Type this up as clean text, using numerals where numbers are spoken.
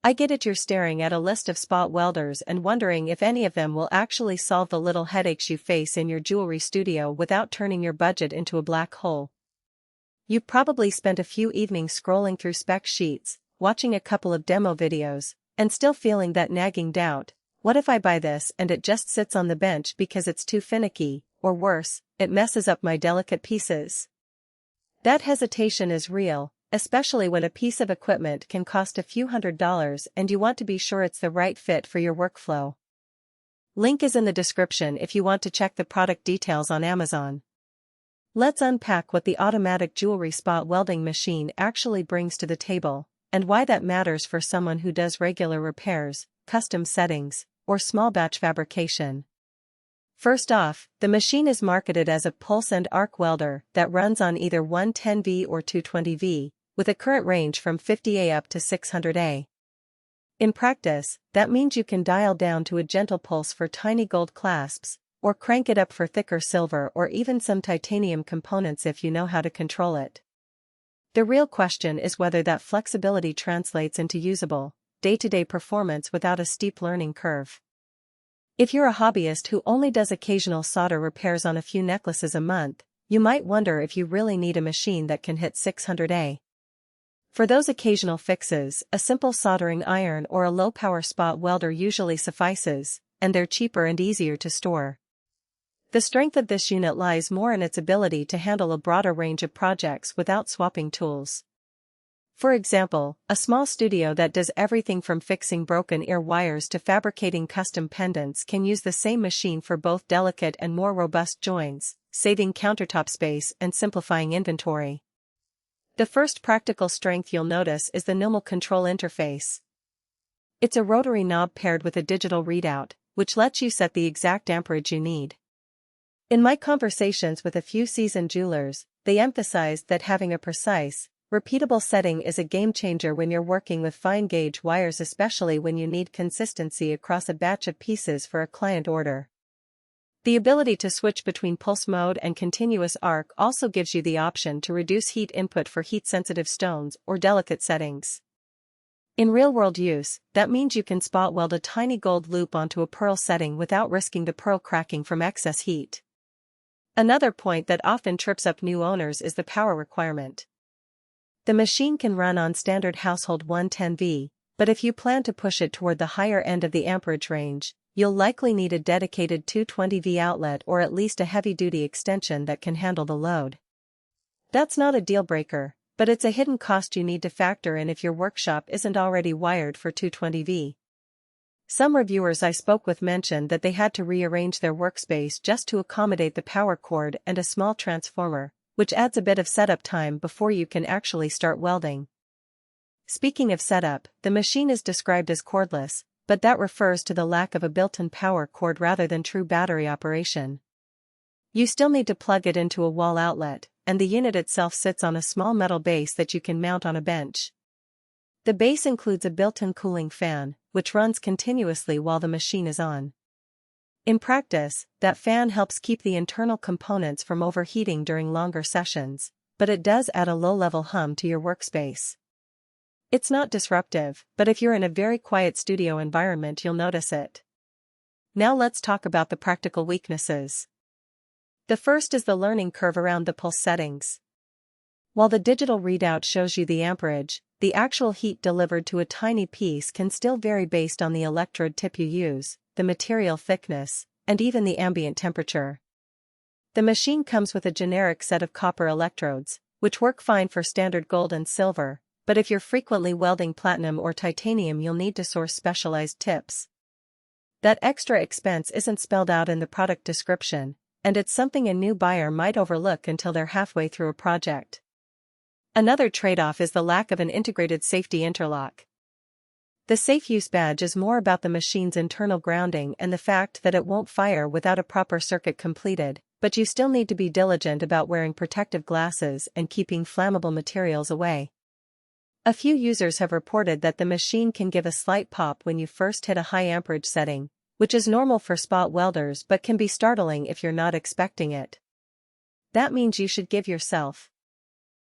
I get it, you're staring at a list of spot welders and wondering if any of them will actually solve the little headaches you face in your jewelry studio without turning your budget into a black hole. You've probably spent a few evenings scrolling through spec sheets, watching a couple of demo videos, and still feeling that nagging doubt: what if I buy this and it just sits on the bench because it's too finicky, or worse, it messes up my delicate pieces? That hesitation is real, especially when a piece of equipment can cost a few $100s and you want to be sure it's the right fit for your workflow. Link is in the description if you want to check the product details on Amazon. Let's unpack what the automatic jewelry spot welding machine actually brings to the table, and why that matters for someone who does regular repairs, custom settings, or small batch fabrication. First off, the machine is marketed as a pulse and arc welder that runs on either 110V or 220V, with a current range from 50A up to 600A. In practice, that means you can dial down to a gentle pulse for tiny gold clasps, or crank it up for thicker silver or even some titanium components if you know how to control it. The real question is whether that flexibility translates into usable, day-to-day performance without a steep learning curve. If you're a hobbyist who only does occasional solder repairs on a few necklaces a month, you might wonder if you really need a machine that can hit 600A. For those occasional fixes, a simple soldering iron or a low-power spot welder usually suffices, and they're cheaper and easier to store. The strength of this unit lies more in its ability to handle a broader range of projects without swapping tools. For example, a small studio that does everything from fixing broken ear wires to fabricating custom pendants can use the same machine for both delicate and more robust joints, saving countertop space and simplifying inventory. The first practical strength you'll notice is the Numel control interface. It's a rotary knob paired with a digital readout, which lets you set the exact amperage you need. In my conversations with a few seasoned jewelers, they emphasized that having a precise, repeatable setting is a game-changer when you're working with fine-gauge wires, especially when you need consistency across a batch of pieces for a client order. The ability to switch between pulse mode and continuous arc also gives you the option to reduce heat input for heat-sensitive stones or delicate settings. In real-world use, that means you can spot weld a tiny gold loop onto a pearl setting without risking the pearl cracking from excess heat. Another point that often trips up new owners is the power requirement. The machine can run on standard household 110V, but if you plan to push it toward the higher end of the amperage range, you'll likely need a dedicated 220V outlet or at least a heavy-duty extension that can handle the load. That's not a deal-breaker, but it's a hidden cost you need to factor in if your workshop isn't already wired for 220V. Some reviewers I spoke with mentioned that they had to rearrange their workspace just to accommodate the power cord and a small transformer, which adds a bit of setup time before you can actually start welding. Speaking of setup, the machine is described as cordless, but that refers to the lack of a built-in power cord rather than true battery operation. You still need to plug it into a wall outlet, and the unit itself sits on a small metal base that you can mount on a bench. The base includes a built-in cooling fan, which runs continuously while the machine is on. In practice, that fan helps keep the internal components from overheating during longer sessions, but it does add a low-level hum to your workspace. It's not disruptive, but if you're in a very quiet studio environment, you'll notice it. Now let's talk about the practical weaknesses. The first is the learning curve around the pulse settings. While the digital readout shows you the amperage, the actual heat delivered to a tiny piece can still vary based on the electrode tip you use, the material thickness, and even the ambient temperature. The machine comes with a generic set of copper electrodes, which work fine for standard gold and silver, but if you're frequently welding platinum or titanium, you'll need to source specialized tips. That extra expense isn't spelled out in the product description, and it's something a new buyer might overlook until they're halfway through a project. Another trade-off is the lack of an integrated safety interlock. The Safe Use badge is more about the machine's internal grounding and the fact that it won't fire without a proper circuit completed, but you still need to be diligent about wearing protective glasses and keeping flammable materials away. A few users have reported that the machine can give a slight pop when you first hit a high amperage setting, which is normal for spot welders but can be startling if you're not expecting it. That means you should give yourself